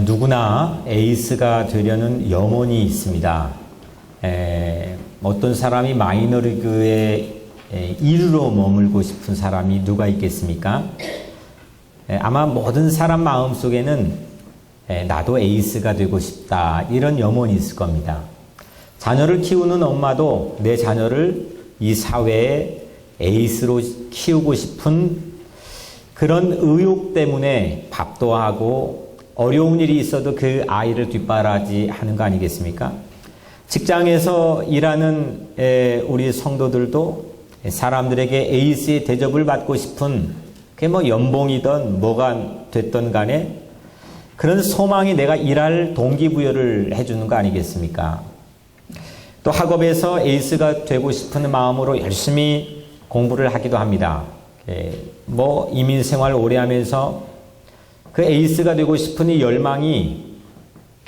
누구나 에이스가 되려는 염원이 있습니다. 어떤 사람이 마이너리그에 1루로 머물고 싶은 사람이 누가 있겠습니까? 아마 모든 사람 마음속에는 나도 에이스가 되고 싶다 이런 염원이 있을 겁니다. 자녀를 키우는 엄마도 내 자녀를 이 사회에 에이스로 키우고 싶은 그런 의욕 때문에 밥도 하고 어려운 일이 있어도 그 아이를 뒷바라지하는 거 아니겠습니까? 직장에서 일하는 우리 성도들도 사람들에게 에이스의 대접을 받고 싶은 그게 뭐 연봉이든 뭐가 됐든 간에 그런 소망이 내가 일할 동기부여를 해주는 거 아니겠습니까? 또 학업에서 에이스가 되고 싶은 마음으로 열심히 공부를 하기도 합니다. 뭐 이민 생활 오래 하면서 그 에이스가 되고 싶은 이 열망이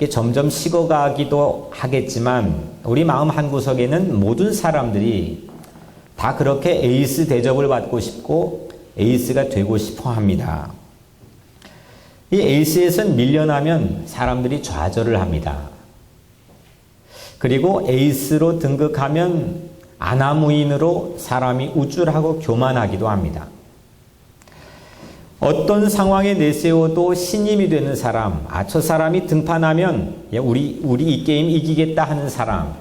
점점 식어가기도 하겠지만 우리 마음 한구석에는 모든 사람들이 다 그렇게 에이스 대접을 받고 싶고 에이스가 되고 싶어 합니다. 이 에이스에선 밀려나면 사람들이 좌절을 합니다. 그리고 에이스로 등극하면 아나무인으로 사람이 우쭐하고 교만하기도 합니다. 어떤 상황에 내세워도 신임이 되는 사람, 저 사람이 등판하면 우리 이 게임 이기겠다 하는 사람,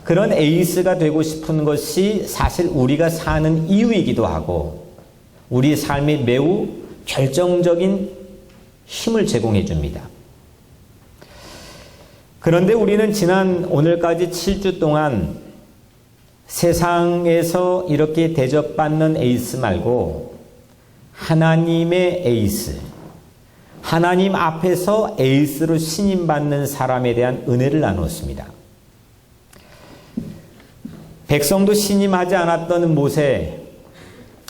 그런 에이스가 되고 싶은 것이 사실 우리가 사는 이유이기도 하고 우리 삶에 매우 결정적인 힘을 제공해 줍니다. 그런데 우리는 지난 오늘까지 7주 동안 세상에서 이렇게 대접받는 에이스 말고 하나님의 에이스, 하나님 앞에서 에이스로 신임받는 사람에 대한 은혜를 나눴습니다. 백성도 신임하지 않았던 모세,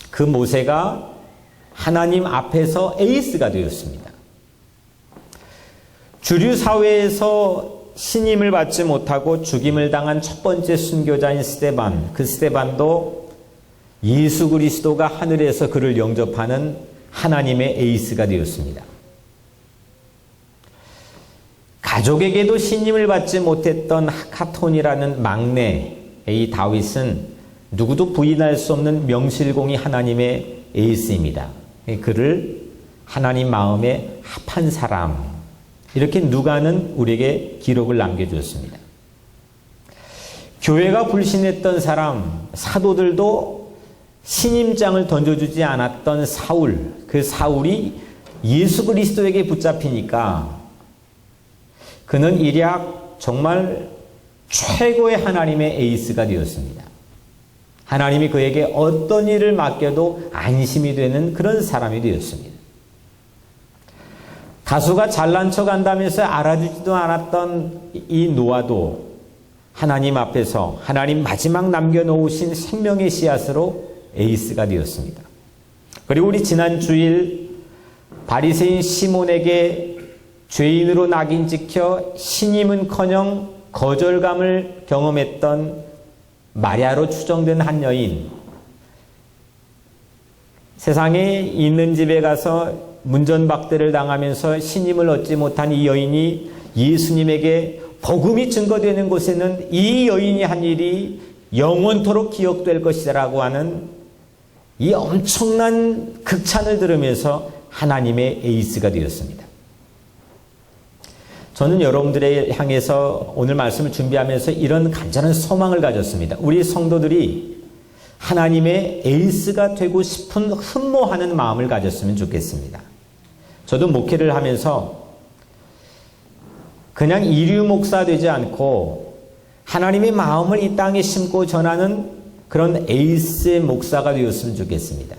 그 모세가 하나님 앞에서 에이스가 되었습니다. 주류 사회에서 신임을 받지 못하고 죽임을 당한 첫 번째 순교자인 스데반, 그 스데반도 예수 그리스도가 하늘에서 그를 영접하는 하나님의 에이스가 되었습니다. 가족에게도 신임을 받지 못했던 하카톤이라는 막내 이 다윗은 누구도 부인할 수 없는 명실공히 하나님의 에이스입니다. 그를 하나님 마음에 합한 사람, 이렇게 누가는 우리에게 기록을 남겨주었습니다. 교회가 불신했던 사람, 사도들도 신임장을 던져주지 않았던 사울, 그 사울이 예수 그리스도에게 붙잡히니까 그는 일약 정말 최고의 하나님의 에이스가 되었습니다. 하나님이 그에게 어떤 일을 맡겨도 안심이 되는 그런 사람이 되었습니다. 다수가 잘난 척 한다면서 알아주지도 않았던 이 노아도 하나님 앞에서 하나님 마지막 남겨놓으신 생명의 씨앗으로 에이스가 되었습니다. 그리고 우리 지난 주일 바리새인 시몬에게 죄인으로 낙인 찍혀 신임은커녕 거절감을 경험했던 마리아로 추정된 한 여인, 세상에 있는 집에 가서 문전박대를 당하면서 신임을 얻지 못한 이 여인이 예수님에게 복음이 증거되는 곳에는 이 여인이 한 일이 영원토록 기억될 것이라고 하는 이 엄청난 극찬을 들으면서 하나님의 에이스가 되었습니다. 저는 여러분들을 향해서 오늘 말씀을 준비하면서 이런 간절한 소망을 가졌습니다. 우리 성도들이 하나님의 에이스가 되고 싶은 흠모하는 마음을 가졌으면 좋겠습니다. 저도 목회를 하면서 그냥 이류 목사 되지 않고 하나님의 마음을 이 땅에 심고 전하는 그런 에이스의 목사가 되었으면 좋겠습니다.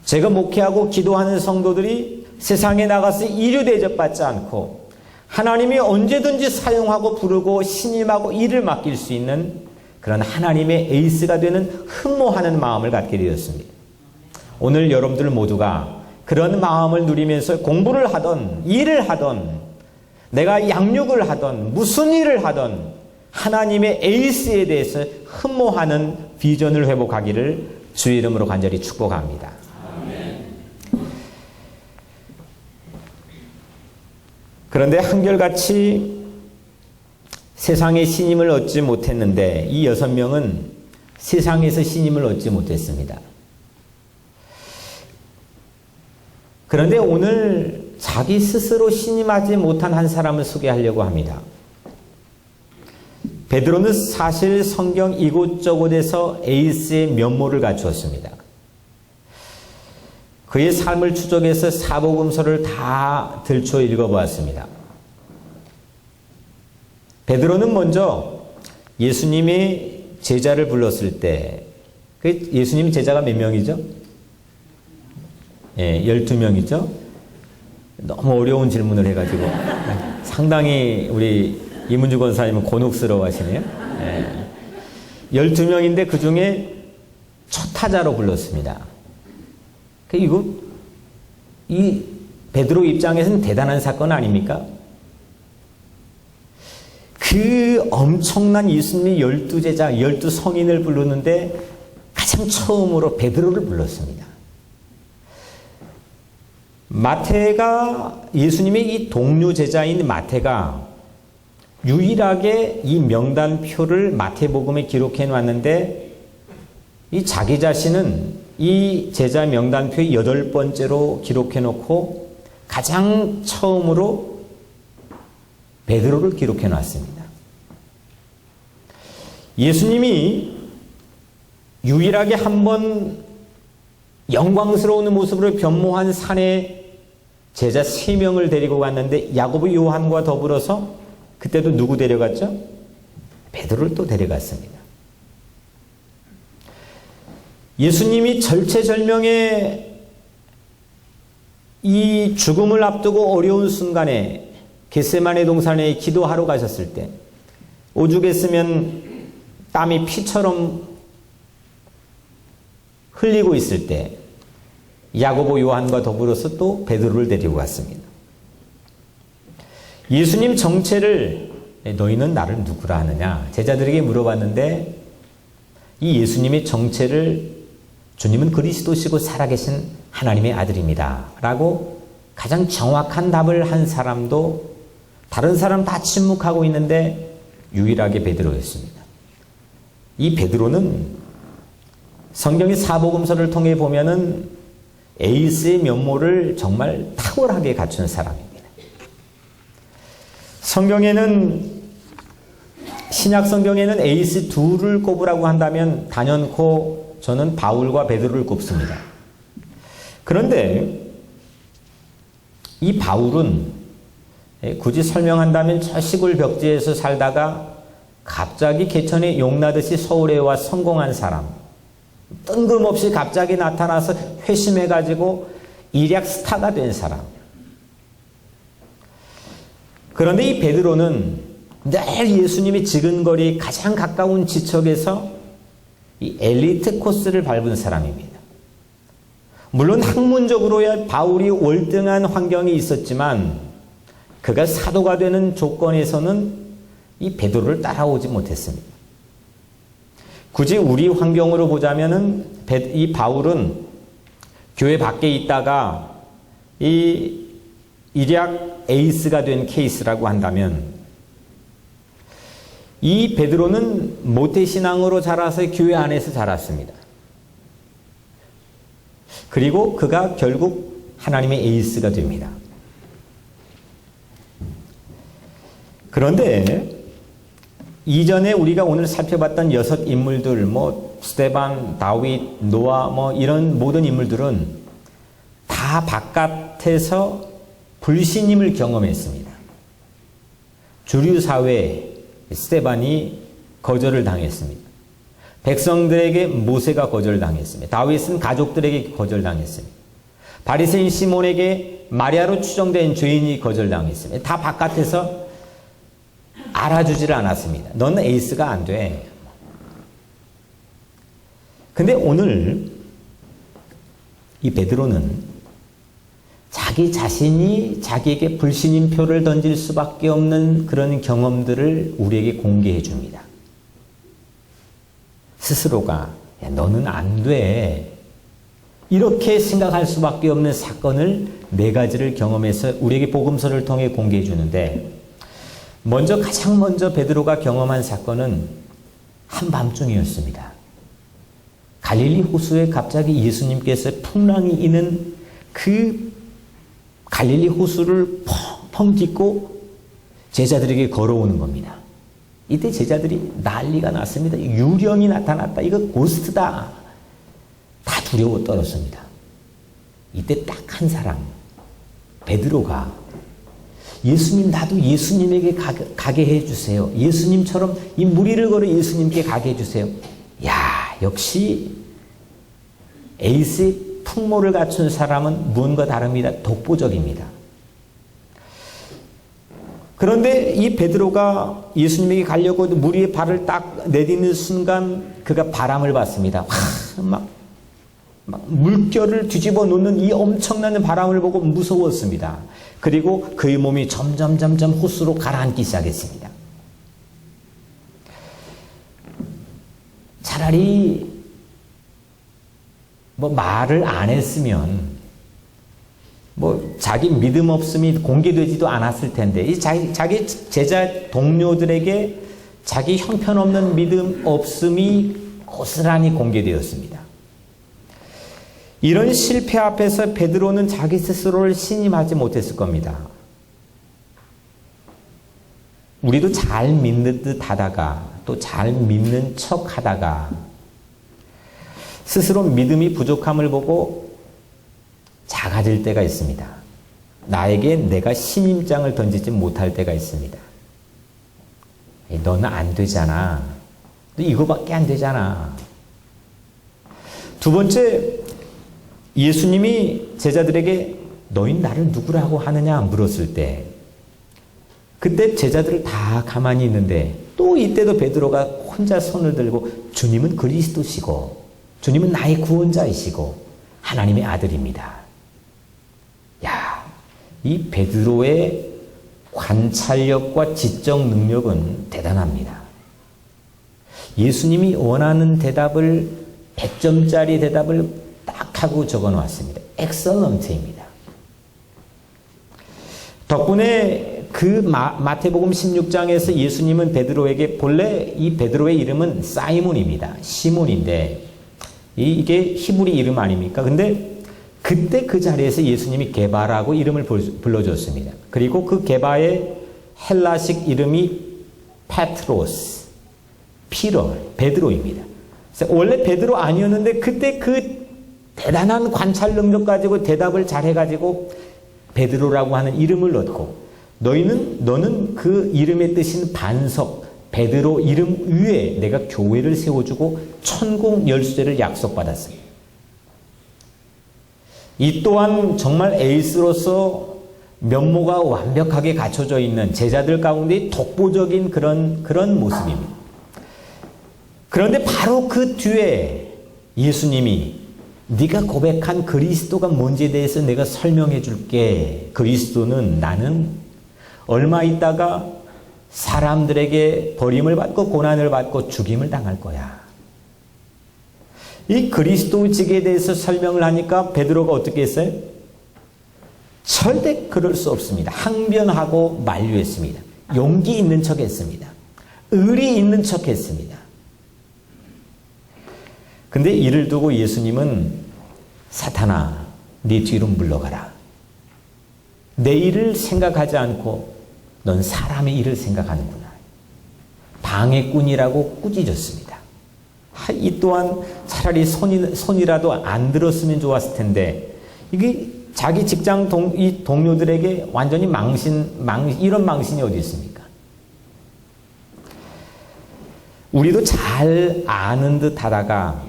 제가 목회하고 기도하는 성도들이 세상에 나가서 이류 대접받지 않고 하나님이 언제든지 사용하고 부르고 신임하고 일을 맡길 수 있는 그런 하나님의 에이스가 되는 흠모하는 마음을 갖게 되었습니다. 오늘 여러분들 모두가 그런 마음을 누리면서 공부를 하던 일을 하던 내가 양육을 하던 무슨 일을 하던 하나님의 에이스에 대해서 흠모하는 비전을 회복하기를 주의 이름으로 간절히 축복합니다. 그런데 한결같이 세상의 신임을 얻지 못했는데 이 6명은 세상에서 신임을 얻지 못했습니다. 그런데 오늘 자기 스스로 신임하지 못한 한 사람을 소개하려고 합니다. 베드로는 사실 성경 이곳저곳에서 에이스의 면모를 갖추었습니다. 그의 삶을 추적해서 사복음서를 다 들춰 읽어보았습니다. 베드로는 먼저 예수님이 제자를 불렀을 때, 예수님 제자가 몇 명이죠? 12명이죠? 너무 어려운 질문을 해가지고 상당히 우리 이문주 권사님은 곤혹스러워 하시네요. 12명인데 그 중에 첫 타자로 불렀습니다. 이 베드로 입장에서는 대단한 사건 아닙니까? 그 엄청난 예수님의 12제자, 12성인을 부르는데 가장 처음으로 베드로를 불렀습니다. 마태가, 예수님의 이 동료 제자인 마태가 유일하게 이 명단표를 마태복음에 기록해 놨는데 이 자기 자신은 이 제자 명단표의 8번째로 기록해 놓고 가장 처음으로 베드로를 기록해 놨습니다. 예수님이 유일하게 한번 영광스러운 모습으로 변모한 산에 제자 3명을 데리고 갔는데 야고보, 요한과 더불어서 그때도 누구 데려갔죠? 베드로를 또 데려갔습니다. 예수님이 절체절명의 이 죽음을 앞두고 어려운 순간에 겟세마네 동산에 기도하러 가셨을 때 오죽했으면 땀이 피처럼 흘리고 있을 때 야고보, 요한과 더불어서 또 베드로를 데리고 갔습니다. 예수님 정체를 너희는 나를 누구라 하느냐 제자들에게 물어봤는데 이 예수님의 정체를 주님은 그리스도시고 살아계신 하나님의 아들입니다 라고 가장 정확한 답을 한 사람도 다른 사람 다 침묵하고 있는데 유일하게 베드로였습니다. 이 베드로는 성경의 사복음서를 통해 보면은 에이스의 면모를 정말 탁월하게 갖춘 사람입니다. 성경에는 신약 성경에는 에이스 둘을 꼽으라고 한다면 단연코 저는 바울과 베드로를 꼽습니다. 그런데 이 바울은 굳이 설명한다면 저 시골 벽지에서 살다가 갑자기 개천에 용나듯이 서울에 와 성공한 사람, 뜬금없이 갑자기 나타나서 회심해가지고 일약 스타가 된 사람. 그런데 이 베드로는 늘 예수님이 지근거리 가장 가까운 지척에서 이 엘리트 코스를 밟은 사람입니다. 물론 학문적으로야 바울이 월등한 환경이 있었지만 그가 사도가 되는 조건에서는 이 베드로를 따라오지 못했습니다. 굳이 우리 환경으로 보자면은 이 바울은 교회 밖에 있다가 이 일약 에이스가 된 케이스라고 한다면 이 베드로는 모태신앙으로 자라서 교회 안에서 자랐습니다. 그리고 그가 결국 하나님의 에이스가 됩니다. 그런데 이전에 우리가 오늘 살펴봤던 6 인물들, 스데반, 다윗, 노아, 이런 모든 인물들은 다 바깥에서 불신임을 경험했습니다. 주류 사회에 스데반이 거절을 당했습니다. 백성들에게 모세가 거절당했습니다. 다윗은 가족들에게 거절당했습니다. 바리새인 시몬에게 마리아로 추정된 죄인이 거절당했습니다. 다 바깥에서 알아주지를 않았습니다. 너는 에이스가 안 돼. 근데 오늘 이 베드로는 자기 자신이 자기에게 불신임표를 던질 수밖에 없는 그런 경험들을 우리에게 공개해 줍니다. 스스로가 야, 너는 안 돼. 이렇게 생각할 수밖에 없는 사건을 네 가지를 경험해서 우리에게 복음서를 통해 공개해 주는데, 가장 먼저 베드로가 경험한 사건은 한밤중이었습니다. 갈릴리 호수에 갑자기 예수님께서 풍랑이 있는 그 갈릴리 호수를 펑펑 딛고 제자들에게 걸어오는 겁니다. 이때 제자들이 난리가 났습니다. 유령이 나타났다. 이거 고스트다. 다 두려워 떨었습니다. 이때 딱 한 사람, 베드로가 예수님, 나도 예수님에게 가게 해주세요. 예수님처럼 이 무리를 걸어 예수님께 가게 해주세요. 야, 역시 에이스의 풍모를 갖춘 사람은 무언가 다릅니다. 독보적입니다. 그런데 이 베드로가 예수님에게 가려고 무리의 발을 딱 내딛는 순간 그가 바람을 봤습니다. 막 물결을 뒤집어 놓는 이 엄청난 바람을 보고 무서웠습니다. 그리고 그의 몸이 점점 호수로 가라앉기 시작했습니다. 차라리 말을 안 했으면 자기 믿음 없음이 공개되지도 않았을 텐데, 이 자기 제자 동료들에게 자기 형편없는 믿음 없음이 고스란히 공개되었습니다. 이런 실패 앞에서 베드로는 자기 스스로를 신임하지 못했을 겁니다. 우리도 잘 믿는 듯 하다가 또 잘 믿는 척 하다가 스스로 믿음이 부족함을 보고 작아질 때가 있습니다. 나에게 내가 신임장을 던지지 못할 때가 있습니다. 너는 안 되잖아. 너 이거밖에 안 되잖아. 두 번째, 예수님이 제자들에게 너희 나를 누구라고 하느냐 물었을 때, 그때 제자들을 다 가만히 있는데 또 이때도 베드로가 혼자 손을 들고 주님은 그리스도시고 주님은 나의 구원자이시고 하나님의 아들입니다. 야, 이 베드로의 관찰력과 지적 능력은 대단합니다. 예수님이 원하는 대답을 100점짜리 대답을 딱 하고 적어 놓았습니다. 엑설런트입니다. 덕분에 그 마태복음 16장에서 예수님은 베드로에게, 본래 이 베드로의 이름은 사이몬입니다. 시몬인데 이게 히브리 이름 아닙니까? 근데 그때 그 자리에서 예수님이 게바라고 이름을 불러줬습니다. 그리고 그 게바의 헬라식 이름이 페트로스, 피터, 베드로입니다. 원래 베드로 아니었는데 그때 그 대단한 관찰 능력 가지고 대답을 잘해가지고 베드로라고 하는 이름을 얻고, 너는 그 이름의 뜻인 반석, 베드로 이름 위에 내가 교회를 세워주고 천국 열쇠를 약속받았습니다. 이 또한 정말 에이스로서 면모가 완벽하게 갖춰져 있는 제자들 가운데 독보적인 그런 모습입니다. 그런데 바로 그 뒤에 예수님이 네가 고백한 그리스도가 뭔지에 대해서 내가 설명해 줄게. 그리스도는 나는 얼마 있다가 사람들에게 버림을 받고 고난을 받고 죽임을 당할 거야. 이 그리스도직에 대해서 설명을 하니까 베드로가 어떻게 했어요? 절대 그럴 수 없습니다. 항변하고 만류했습니다. 용기 있는 척 했습니다. 의리 있는 척 했습니다. 근데 이를 두고 예수님은 사탄아, 네 뒤로 물러가라. 내 일을 생각하지 않고 넌 사람의 일을 생각하는구나. 방해꾼이라고 꾸짖었습니다. 이 또한 차라리 손이라도 안 들었으면 좋았을 텐데, 이게 자기 직장 동료들에게 완전히 이런 망신이 어디 있습니까? 우리도 잘 아는 듯 하다가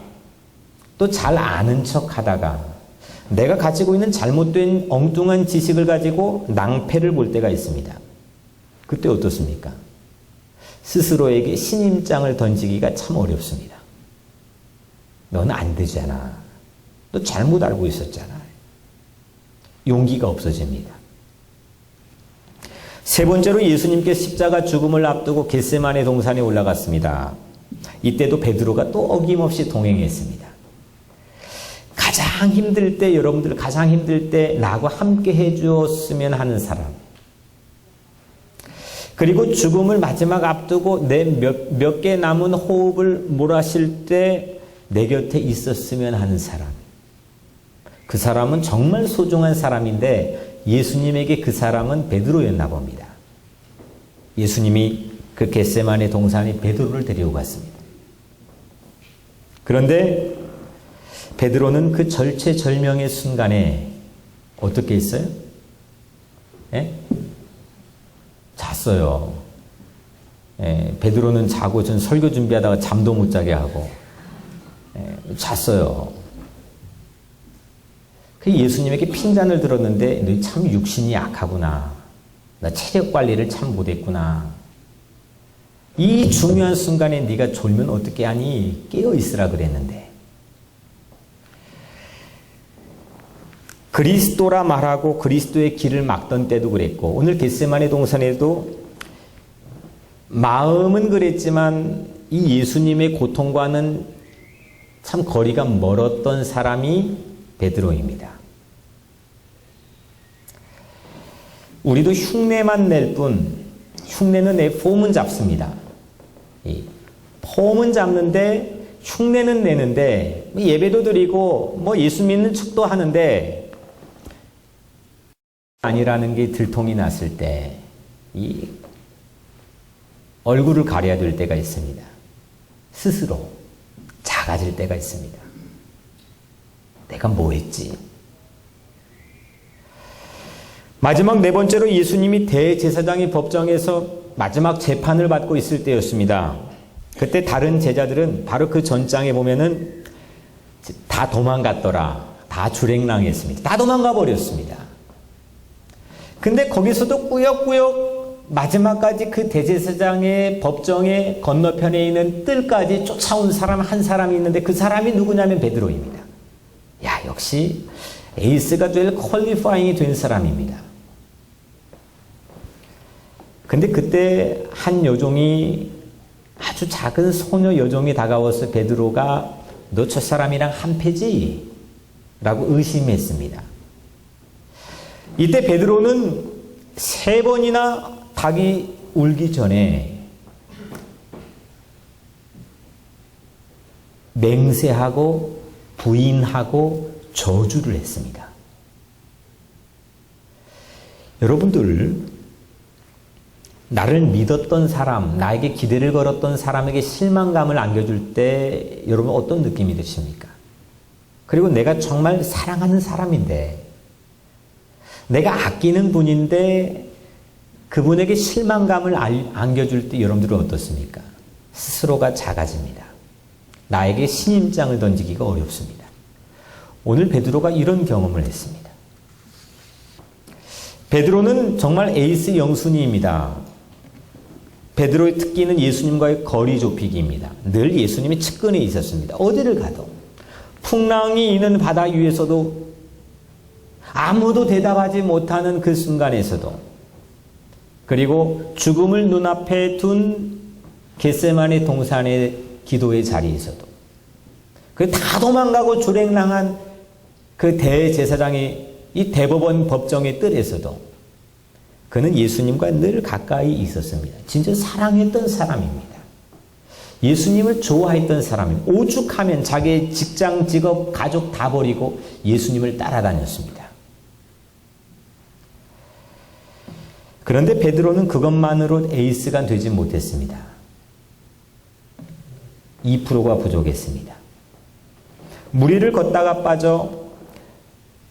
또 잘 아는 척 하다가 내가 가지고 있는 잘못된 엉뚱한 지식을 가지고 낭패를 볼 때가 있습니다. 그때 어떻습니까? 스스로에게 신임장을 던지기가 참 어렵습니다. 너는 안 되잖아. 너 잘못 알고 있었잖아. 용기가 없어집니다. 세 번째로 예수님께 십자가 죽음을 앞두고 겟세마네 동산에 올라갔습니다. 이때도 베드로가 또 어김없이 동행했습니다. 가장 가장 힘들 때, 여러분들 가장 힘들 때 나하고 함께 해주었으면 하는 사람. 그리고 죽음을 마지막 앞두고 내 몇 개 남은 호흡을 몰아쉴 때 내 곁에 있었으면 하는 사람. 그 사람은 정말 소중한 사람인데 예수님에게 그 사람은 베드로였나 봅니다. 예수님이 그 겟세마네 동산에 베드로를 데리고 갔습니다. 그런데 베드로는 그 절체절명의 순간에 어떻게 했어요? 예? 잤어요. 예, 베드로는 자고 전 설교 준비하다가 잠도 못 자게 하고 잤어요. 그 예수님에게 핀잔을 들었는데 너 참 육신이 약하구나. 나 체력 관리를 참 못했구나. 이 중요한 순간에 네가 졸면 어떻게 하니? 깨어 있으라 그랬는데. 그리스도라 말하고 그리스도의 길을 막던 때도 그랬고 오늘 겟세마네 동산에도 마음은 그랬지만 이 예수님의 고통과는 참 거리가 멀었던 사람이 베드로입니다. 우리도 흉내만 낼 뿐 흉내는 내 폼은 잡습니다. 폼은 잡는데 흉내는 내는데 예배도 드리고 예수 믿는 척도 하는데 아니라는 게 들통이 났을 때 이 얼굴을 가려야 될 때가 있습니다. 스스로 작아질 때가 있습니다. 내가 뭐 했지? 마지막 네 번째로 예수님이 대제사장의 법정에서 마지막 재판을 받고 있을 때였습니다. 그때 다른 제자들은 바로 그 전장에 보면은 다 도망갔더라. 다 주랭랑했습니다. 다 도망가 버렸습니다. 근데 거기서도 꾸역꾸역 마지막까지 그 대제사장의 법정의 건너편에 있는 뜰까지 쫓아온 사람 한 사람이 있는데 그 사람이 누구냐면 베드로입니다. 야, 역시 에이스가 될 퀄리파잉이 된 사람입니다. 근데 그때 한 여종이 아주 작은 소녀 여종이 다가와서 베드로가 너 저 사람이랑 한패지? 라고 의심했습니다. 이때 베드로는 3번이나 닭이 울기 전에 맹세하고 부인하고 저주를 했습니다. 여러분들, 나를 믿었던 사람, 나에게 기대를 걸었던 사람에게 실망감을 안겨줄 때 여러분 어떤 느낌이 드십니까? 그리고 내가 정말 사랑하는 사람인데 내가 아끼는 분인데 그분에게 실망감을 안겨줄 때 여러분들은 어떻습니까? 스스로가 작아집니다. 나에게 신임장을 던지기가 어렵습니다. 오늘 베드로가 이런 경험을 했습니다. 베드로는 정말 에이스 영순이입니다. 베드로의 특기는 예수님과의 거리 좁히기입니다. 늘 예수님이 측근에 있었습니다. 어디를 가도. 풍랑이 있는 바다 위에서도 아무도 대답하지 못하는 그 순간에서도 그리고 죽음을 눈앞에 둔 겟세마네 동산의 기도의 자리에서도 그 다 도망가고 주랭랑한 그 대제사장의 이 대법원 법정의 뜰에서도 그는 예수님과 늘 가까이 있었습니다. 진짜 사랑했던 사람입니다. 예수님을 좋아했던 사람입니다. 오죽하면 자기의 직장, 직업, 가족 다 버리고 예수님을 따라다녔습니다. 그런데 베드로는 그것만으로 에이스가 되지 못했습니다. 2%가 부족했습니다. 무리를 걷다가 빠져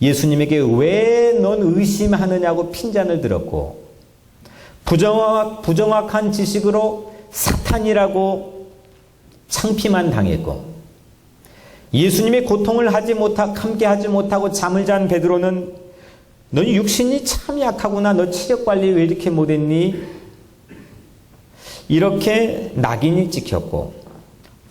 예수님에게 왜 넌 의심하느냐고 핀잔을 들었고 부정확한 지식으로 사탄이라고 창피만 당했고 예수님의 고통을 함께 하지 못하고 잠을 잔 베드로는 너 육신이 참 약하구나. 너 체력 관리 왜 이렇게 못했니? 이렇게 낙인이 찍혔고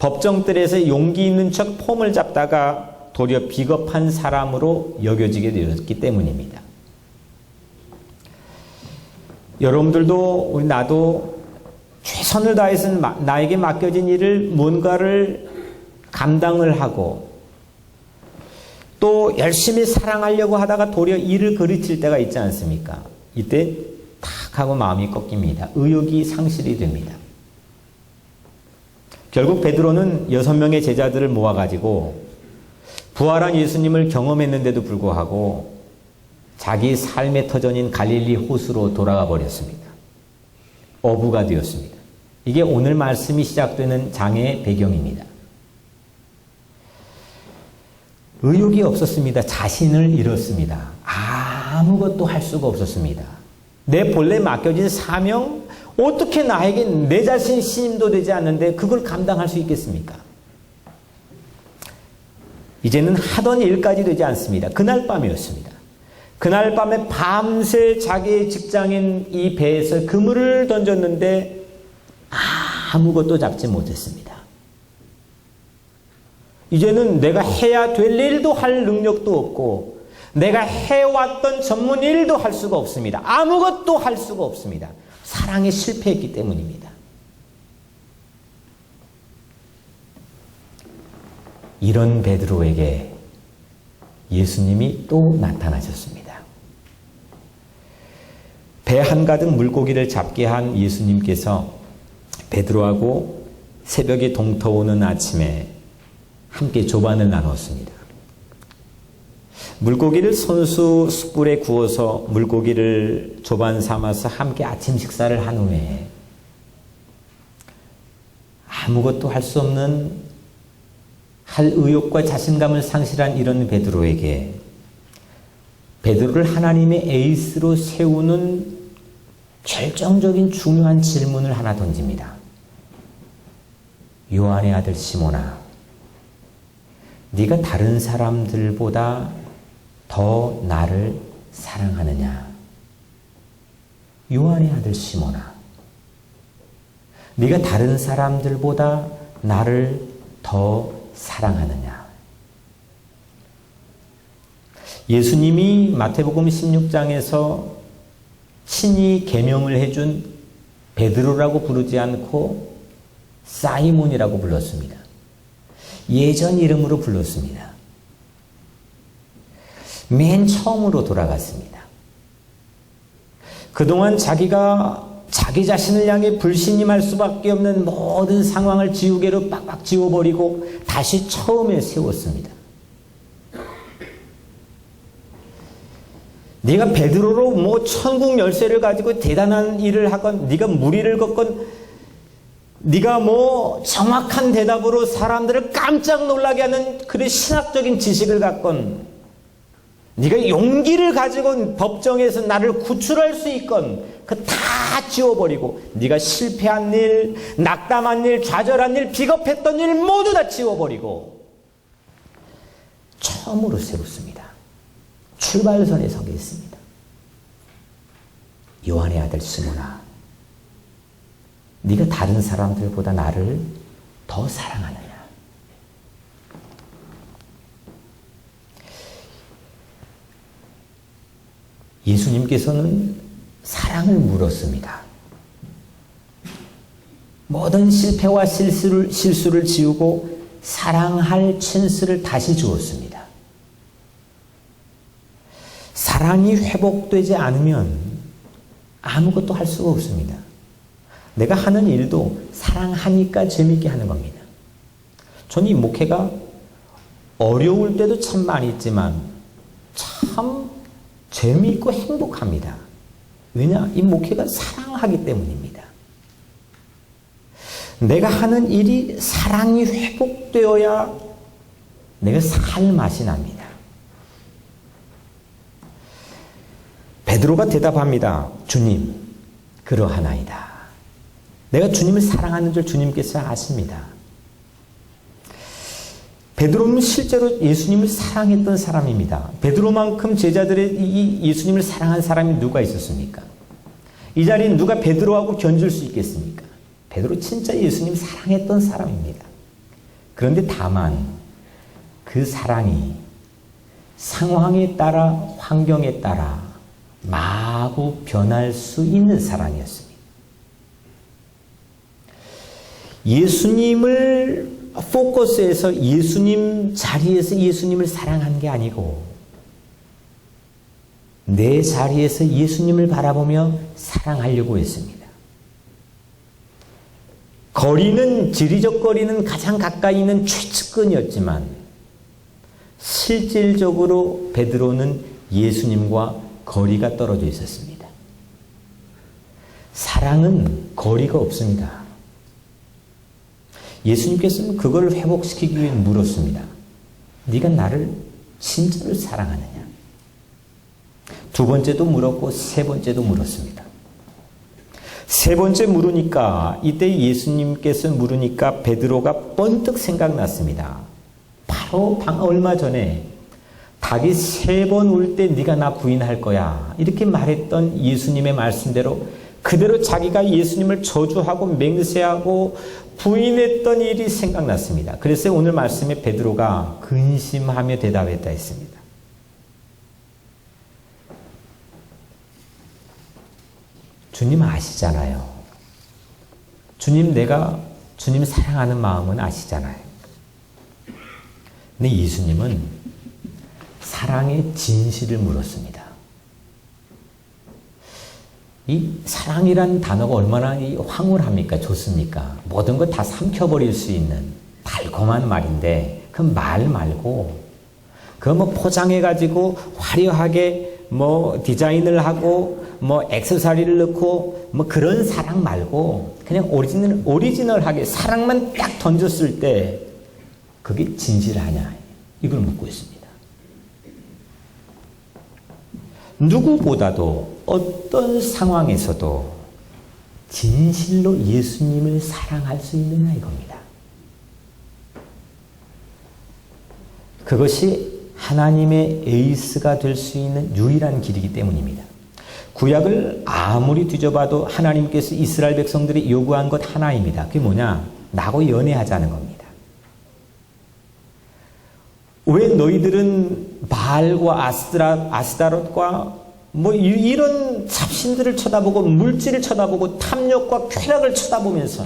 법정뜰에서 용기 있는 척 폼을 잡다가 도리어 비겁한 사람으로 여겨지게 되었기 때문입니다. 여러분들도 나도 최선을 다해서 나에게 맡겨진 일을 뭔가를 감당을 하고 또 열심히 사랑하려고 하다가 도리어 이를 그르칠 때가 있지 않습니까? 이때 탁 하고 마음이 꺾입니다. 의욕이 상실이 됩니다. 결국 베드로는 6명의 제자들을 모아가지고 부활한 예수님을 경험했는데도 불구하고 자기 삶의 터전인 갈릴리 호수로 돌아가 버렸습니다. 어부가 되었습니다. 이게 오늘 말씀이 시작되는 장의 배경입니다. 의욕이 없었습니다. 자신을 잃었습니다. 아무것도 할 수가 없었습니다. 내 본래 맡겨진 사명, 어떻게 나에게 내 자신 신임도 되지 않는데 그걸 감당할 수 있겠습니까? 이제는 하던 일까지 되지 않습니다. 그날 밤이었습니다. 그날 밤에 밤새 자기의 직장인 이 배에서 그물을 던졌는데 아무것도 잡지 못했습니다. 이제는 내가 해야 될 일도 할 능력도 없고 내가 해왔던 전문 일도 할 수가 없습니다. 아무것도 할 수가 없습니다. 사랑에 실패했기 때문입니다. 이런 베드로에게 예수님이 또 나타나셨습니다. 배 한가득 물고기를 잡게 한 예수님께서 베드로하고 새벽이 동터오는 아침에 함께 조반을 나눴습니다. 물고기를 손수 숯불에 구워서 물고기를 조반 삼아서 함께 아침 식사를 한 후에 아무것도 할 수 없는 할 의욕과 자신감을 상실한 이런 베드로에게 베드로를 하나님의 에이스로 세우는 결정적인 중요한 질문을 하나 던집니다. 요한의 아들 시몬아, 네가 다른 사람들보다 더 나를 사랑하느냐? 요한의 아들 시몬아, 네가 다른 사람들보다 나를 더 사랑하느냐? 예수님이 마태복음 16장에서 친히 계명을 해준 베드로라고 부르지 않고 사이몬이라고 불렀습니다. 예전 이름으로 불렀습니다. 맨 처음으로 돌아갔습니다. 그동안 자기가 자기 자신을 향해 불신임할 수밖에 없는 모든 상황을 지우개로 빡빡 지워버리고 다시 처음에 세웠습니다. 네가 베드로로 뭐 천국 열쇠를 가지고 대단한 일을 하건, 네가 무리를 걷건, 네가 뭐 정확한 대답으로 사람들을 깜짝 놀라게 하는 그런 신학적인 지식을 갖건, 네가 용기를 가지고 법정에서 나를 구출할 수 있건, 그 다 지워버리고 네가 실패한 일, 낙담한 일, 좌절한 일, 비겁했던 일 모두 다 지워버리고 처음으로 세웠습니다. 출발선에 서게 했습니다. 요한의 아들 시몬아, 네가 다른 사람들보다 나를 더 사랑하느냐? 예수님께서는 사랑을 물었습니다. 모든 실패와 실수를 지우고 사랑할 찬스를 다시 주었습니다. 사랑이 회복되지 않으면 아무것도 할 수가 없습니다. 내가 하는 일도 사랑하니까 재밌게 하는 겁니다. 저는 이 목회가 어려울 때도 참 많이 있지만 참 재미있고 행복합니다. 왜냐? 이 목회가 사랑하기 때문입니다. 내가 하는 일이 사랑이 회복되어야 내가 살 맛이 납니다. 베드로가 대답합니다. 주님, 그러하나이다. 내가 주님을 사랑하는 줄 주님께서 아십니다. 베드로는 실제로 예수님을 사랑했던 사람입니다. 베드로만큼 제자들의 이 예수님을 사랑한 사람이 누가 있었습니까? 이 자리에 누가 베드로하고 견줄 수 있겠습니까? 베드로 진짜 예수님 사랑했던 사람입니다. 그런데 다만 그 사랑이 상황에 따라, 환경에 따라 마구 변할 수 있는 사랑이었습니다. 예수님을 포커스에서 예수님 자리에서 예수님을 사랑한 게 아니고 내 자리에서 예수님을 바라보며 사랑하려고 했습니다. 거리는 지리적 거리는 가장 가까이 있는 최측근이었지만 실질적으로 베드로는 예수님과 거리가 떨어져 있었습니다. 사랑은 거리가 없습니다. 예수님께서는 그걸 회복시키기 위해 물었습니다. 네가 나를 진짜로 사랑하느냐? 두 번째도 물었고 세 번째도 물었습니다. 세 번째 물으니까 이때 예수님께서 물으니까 베드로가 번뜩 생각났습니다. 바로 얼마 전에 닭이 3번 울 때 네가 나 부인할 거야 이렇게 말했던 예수님의 말씀대로 그대로 자기가 예수님을 저주하고 맹세하고 부인했던 일이 생각났습니다. 그래서 오늘 말씀에 베드로가 근심하며 대답했다 했습니다. 주님 아시잖아요. 주님 내가 주님 사랑하는 마음은 아시잖아요. 근데 예수님은 사랑의 진실을 물었습니다. 이 사랑이란 단어가 얼마나 황홀합니까? 좋습니까? 모든 걸 다 삼켜버릴 수 있는 달콤한 말인데 그 말 말고 그거 뭐 포장해가지고 화려하게 뭐 디자인을 하고 뭐 액세서리를 넣고 뭐 그런 사랑 말고 그냥 오리지널하게 사랑만 딱 던졌을 때 그게 진실하냐? 이걸 묻고 있습니다. 누구보다도 어떤 상황에서도 진실로 예수님을 사랑할 수 있느냐 이겁니다. 그것이 하나님의 에이스가 될 수 있는 유일한 길이기 때문입니다. 구약을 아무리 뒤져봐도 하나님께서 이스라엘 백성들이 요구한 것 하나입니다. 그게 뭐냐? 나하고 연애하자는 겁니다. 왜 너희들은 바알과 아스타롯과 뭐 이런 잡신들을 쳐다보고 물질을 쳐다보고 탐욕과 쾌락을 쳐다보면서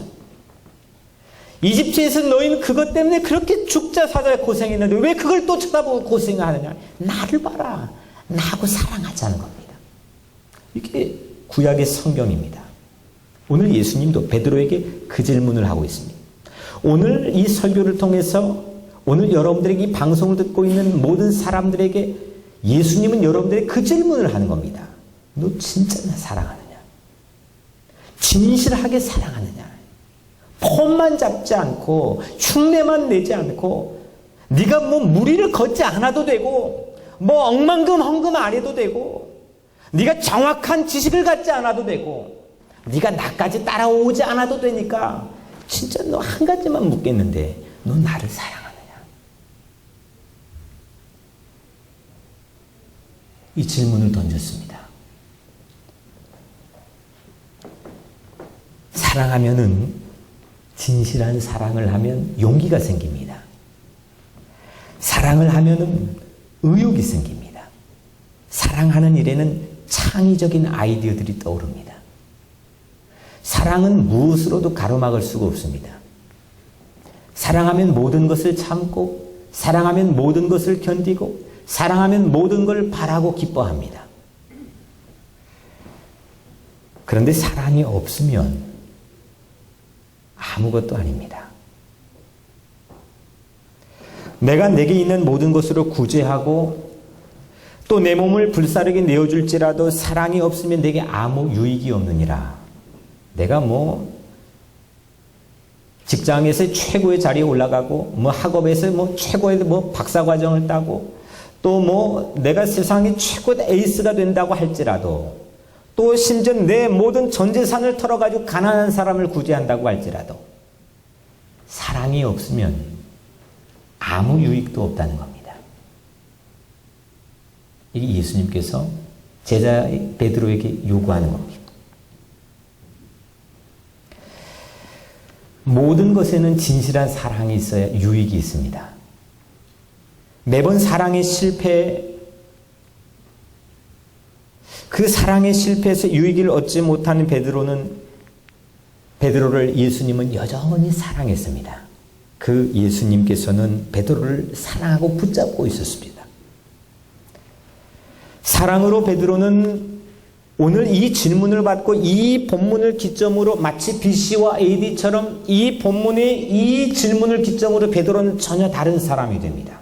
이집트에서 너희는 그것 때문에 그렇게 죽자 사자 고생했는데 왜 그걸 또 쳐다보고 고생하느냐? 나를 봐라. 나하고 사랑하자는 겁니다. 이게 구약의 성경입니다. 오늘 예수님도 베드로에게 그 질문을 하고 있습니다. 오늘 이 설교를 통해서 오늘 여러분들에게 이 방송을 듣고 있는 모든 사람들에게 예수님은 여러분들에게 그 질문을 하는 겁니다. 너 진짜 나 사랑하느냐? 진실하게 사랑하느냐? 폼만 잡지 않고 흉내만 내지 않고 네가 뭐 무리를 걷지 않아도 되고 뭐 억만금 안 해도 되고 네가 정확한 지식을 갖지 않아도 되고 네가 나까지 따라오지 않아도 되니까 진짜 너 한 가지만 묻겠는데 너 나를 사랑하느냐? 이 질문을 던졌습니다. 사랑하면은 진실한 사랑을 하면 용기가 생깁니다. 사랑을 하면은 의욕이 생깁니다. 사랑하는 일에는 창의적인 아이디어들이 떠오릅니다. 사랑은 무엇으로도 가로막을 수가 없습니다. 사랑하면 모든 것을 참고 사랑하면 모든 것을 견디고 사랑하면 모든 걸 바라고 기뻐합니다. 그런데 사랑이 없으면 아무것도 아닙니다. 내가 내게 있는 모든 것으로 구제하고 또 내 몸을 불사르게 내어줄지라도 사랑이 없으면 내게 아무 유익이 없느니라. 내가 뭐 직장에서 최고의 자리에 올라가고 뭐 학업에서 뭐 최고의 뭐 박사과정을 따고 또 뭐 내가 세상의 최고의 에이스가 된다고 할지라도 또 심지어 내 모든 전 재산을 털어가지고 가난한 사람을 구제한다고 할지라도 사랑이 없으면 아무 유익도 없다는 겁니다. 이게 예수님께서 제자 베드로에게 요구하는 겁니다. 모든 것에는 진실한 사랑이 있어야 유익이 있습니다. 매번 사랑의 실패, 그 사랑의 실패에서 유익을 얻지 못하는 베드로를 예수님은 여전히 사랑했습니다. 그 예수님께서는 베드로를 사랑하고 붙잡고 있었습니다. 사랑으로 베드로는 오늘 이 질문을 받고 이 본문을 기점으로 마치 BC와 AD처럼 이 본문의 이 질문을 기점으로 베드로는 전혀 다른 사람이 됩니다.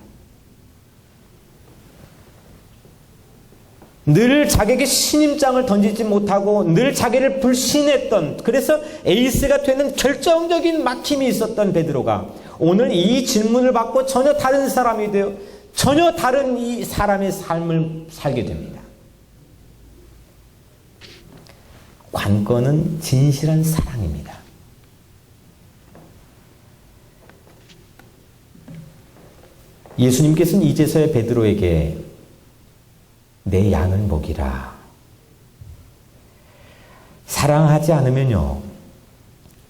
늘 자기에게 신임장을 던지지 못하고 늘 자기를 불신했던, 그래서 에이스가 되는 결정적인 막힘이 있었던 베드로가 오늘 이 질문을 받고 전혀 다른 사람이 되어 전혀 다른 이 사람의 삶을 살게 됩니다. 관건은 진실한 사랑입니다. 예수님께서는 이제서야 베드로에게 내 양을 먹이라. 사랑하지 않으면요,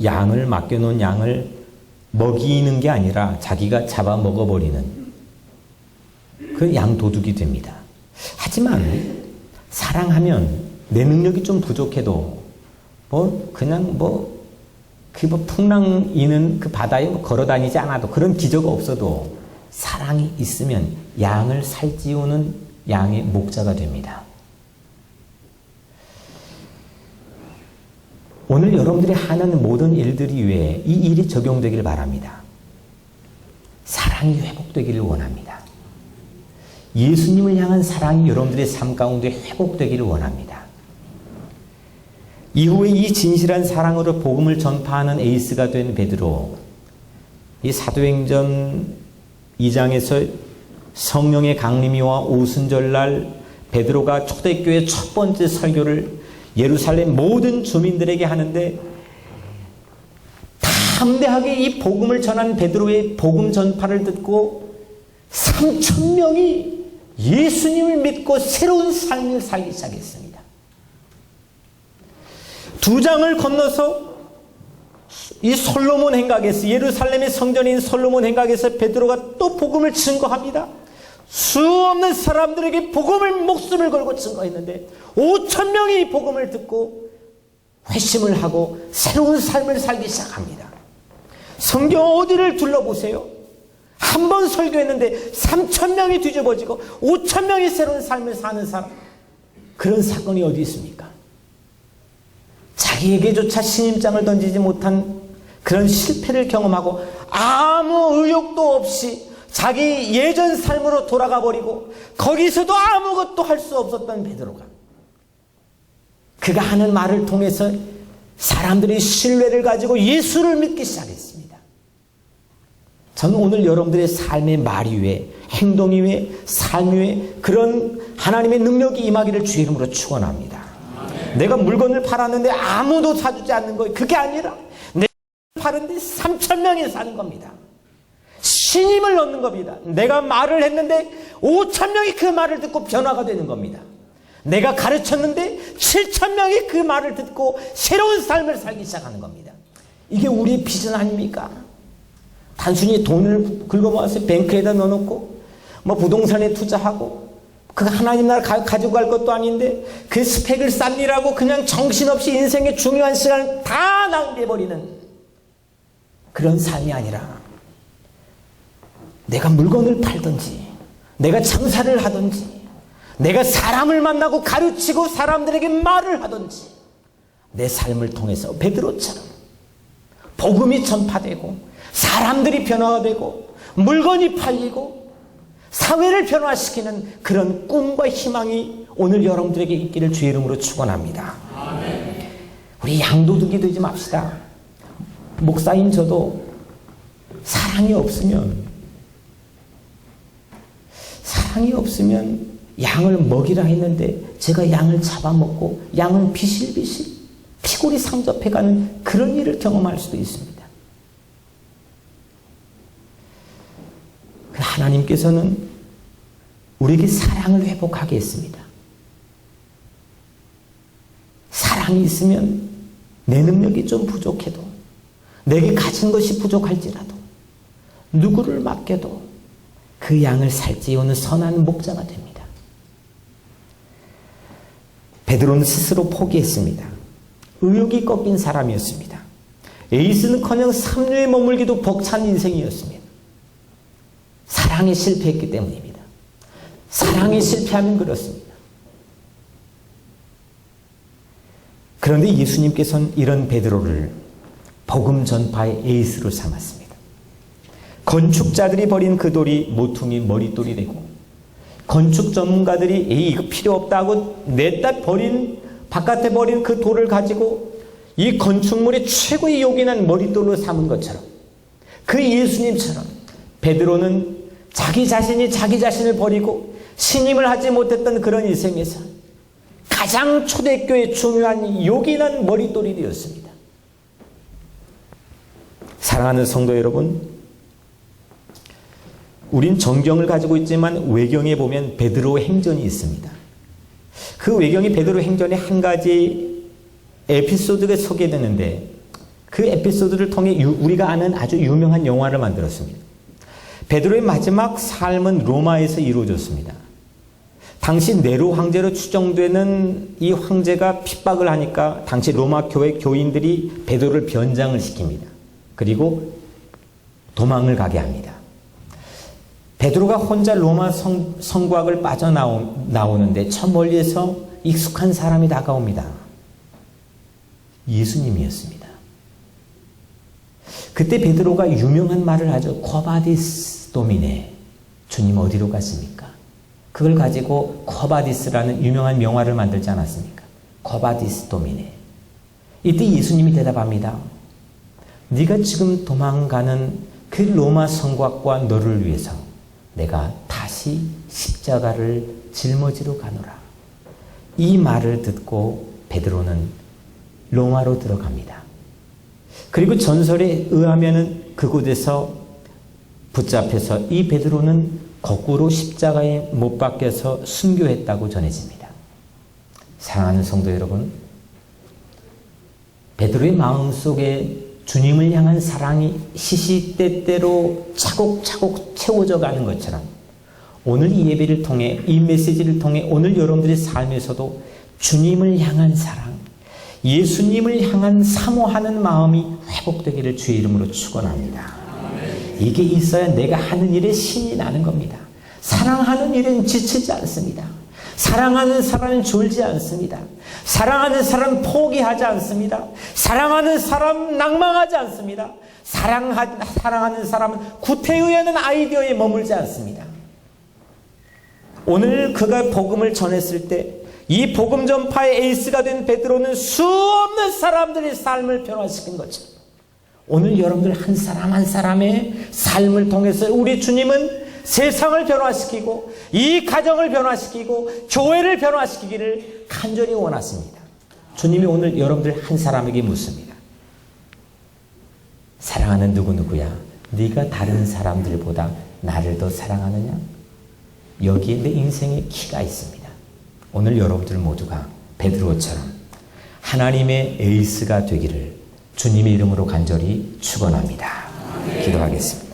양을 맡겨놓은 양을 먹이는 게 아니라 자기가 잡아 먹어버리는 그 양도둑이 됩니다. 하지만 사랑하면 내 능력이 좀 부족해도 그냥 풍랑 이는 그 바다에 걸어 다니지 않아도, 그런 기적 없어도 사랑이 있으면 양을 살찌우는 양의 목자가 됩니다. 오늘 여러분들이 하는 모든 일들이 위해 이 일이 적용되길 바랍니다. 사랑이 회복되기를 원합니다. 예수님을 향한 사랑이 여러분들의 삶 가운데 회복되기를 원합니다. 이후에 이 진실한 사랑으로 복음을 전파하는 에이스가 된 베드로, 이 사도행전 2장에서 성령의 강림이와 오순절날 베드로가 초대교회 첫 번째 설교를 예루살렘 모든 주민들에게 하는데, 담대하게 이 복음을 전한 베드로의 복음 전파를 듣고 3,000명이 예수님을 믿고 새로운 삶을 살기 시작했습니다. 2장을 건너서 이 솔로몬 행각에서, 예루살렘의 성전인 솔로몬 행각에서 베드로가 또 복음을 증거합니다. 수없는 사람들에게 복음을 목숨을 걸고 증거했는데 5,000명이 복음을 듣고 회심을 하고 새로운 삶을 살기 시작합니다. 성경 어디를 둘러보세요. 한 번 설교했는데 3,000명이 뒤집어지고 5,000명이 새로운 삶을 사는 사람, 그런 사건이 어디 있습니까? 자기에게조차 신임장을 던지지 못한 그런 실패를 경험하고 아무 의욕도 없이 자기 예전 삶으로 돌아가 버리고 거기서도 아무것도 할 수 없었던 베드로가, 그가 하는 말을 통해서 사람들이 신뢰를 가지고 예수를 믿기 시작했습니다. 저는 오늘 여러분들의 삶의 말 위에, 행동 위에, 삶 위에 그런 하나님의 능력이 임하기를 주의 이름으로 축원합니다. 내가 물건을 팔았는데 아무도 사주지 않는 거예요. 그게 아니라 내가 파는데 3,000명이 사는 겁니다. 신임을 얻는 겁니다. 내가 말을 했는데 5,000명이 그 말을 듣고 변화가 되는 겁니다. 내가 가르쳤는데 7,000명이 그 말을 듣고 새로운 삶을 살기 시작하는 겁니다. 이게 우리의 비전 아닙니까? 단순히 돈을 긁어모아서 뱅크에다 넣어놓고 부동산에 투자하고 그 하나님 나라 가지고 갈 것도 아닌데 그 스펙을 쌓느라고 그냥 정신없이 인생의 중요한 시간을 다 낭비해버리는 그런 삶이 아니라, 내가 물건을 팔든지 내가 장사를 하든지 내가 사람을 만나고 가르치고 사람들에게 말을 하든지 내 삶을 통해서 베드로처럼 복음이 전파되고 사람들이 변화가 되고 물건이 팔리고 사회를 변화시키는 그런 꿈과 희망이 오늘 여러분들에게 있기를 주의 이름으로 축원합니다. 아멘. 우리 양도둑이 되지 맙시다. 목사인 저도 사랑이 없으면 양을 먹이라 했는데 제가 양을 잡아먹고 양을 비실비실 피골이 상접해가는 그런 일을 경험할 수도 있습니다. 하나님께서는 우리에게 사랑을 회복하게 했습니다. 사랑이 있으면 내 능력이 좀 부족해도, 내게 가진 것이 부족할지라도 누구를 맡겨도 그 양을 살찌우는 선한 목자가 됩니다. 베드로는 스스로 포기했습니다. 의욕이 꺾인 사람이었습니다. 에이스는커녕 삼류에 머물기도 벅찬 인생이었습니다. 사랑에 실패했기 때문입니다. 사랑에 실패하면 그렇습니다. 그런데 예수님께서는 이런 베드로를 복음 전파의 에이스로 삼았습니다. 건축자들이 버린 그 돌이 모퉁이 머릿돌이 되고, 건축 전문가들이 이거 필요 없다고 냈다 버린, 바깥에 버린 그 돌을 가지고 이 건축물의 최고의 요긴한 머릿돌로 삼은 것처럼, 그 예수님처럼 베드로는 자기 자신이 자기 자신을 버리고 신임을 하지 못했던 그런 인생에서 가장 초대교회의 중요한 요긴한 머릿돌이 되었습니다. 사랑하는 성도 여러분, 우린 정경을 가지고 있지만 외경에 보면 베드로 행전이 있습니다. 그 외경이 베드로 행전의 한 가지 에피소드가 소개되는데, 그 에피소드를 통해 우리가 아는 아주 유명한 영화를 만들었습니다. 베드로의 마지막 삶은 로마에서 이루어졌습니다. 당시 네로 황제로 추정되는 이 황제가 핍박을 하니까 당시 로마 교회 교인들이 베드로를 변장을 시킵니다. 그리고 도망을 가게 합니다. 베드로가 혼자 로마 성곽을 빠져나오는데 저 멀리에서 익숙한 사람이 다가옵니다. 예수님이었습니다. 그때 베드로가 유명한 말을 하죠. 쿼바디스 도미네. 주님 어디로 갔습니까? 그걸 가지고 쿼바디스라는 유명한 명화를 만들지 않았습니까? 쿼바디스 도미네. 이때 예수님이 대답합니다. 네가 지금 도망가는 그 로마 성곽과 너를 위해서 내가 다시 십자가를 짊어지러 가노라. 이 말을 듣고 베드로는 로마로 들어갑니다. 그리고 전설에 의하면 그곳에서 붙잡혀서 이 베드로는 거꾸로 십자가에 못 박혀서 순교했다고 전해집니다. 사랑하는 성도 여러분, 베드로의 마음속에 주님을 향한 사랑이 시시때때로 차곡차곡 채워져 가는 것처럼, 오늘 이 예배를 통해, 이 메시지를 통해 오늘 여러분들의 삶에서도 주님을 향한 사랑, 예수님을 향한 사모하는 마음이 회복되기를 주의 이름으로 축원합니다. 이게 있어야 내가 하는 일에 신이 나는 겁니다. 사랑하는 일은 지치지 않습니다. 사랑하는 사람은 졸지 않습니다. 사랑하는 사람은 포기하지 않습니다. 사랑하는 사람은 낭망하지 않습니다. 사랑하는 사람은 구태의하는 아이디어에 머물지 않습니다. 오늘 그가 복음을 전했을 때 이 복음 전파의 에이스가 된 베드로는 수없는 사람들의 삶을 변화시킨 것처럼, 오늘 여러분들 한 사람 한 사람의 삶을 통해서 우리 주님은 세상을 변화시키고 이 가정을 변화시키고 교회를 변화시키기를 간절히 원하십니다. 주님이 오늘 여러분들 한 사람에게 묻습니다. 사랑하는 누구누구야, 네가 다른 사람들보다 나를 더 사랑하느냐? 여기에 내 인생의 키가 있습니다. 오늘 여러분들 모두가 베드로처럼 하나님의 에이스가 되기를 주님의 이름으로 간절히 축원합니다. 기도하겠습니다.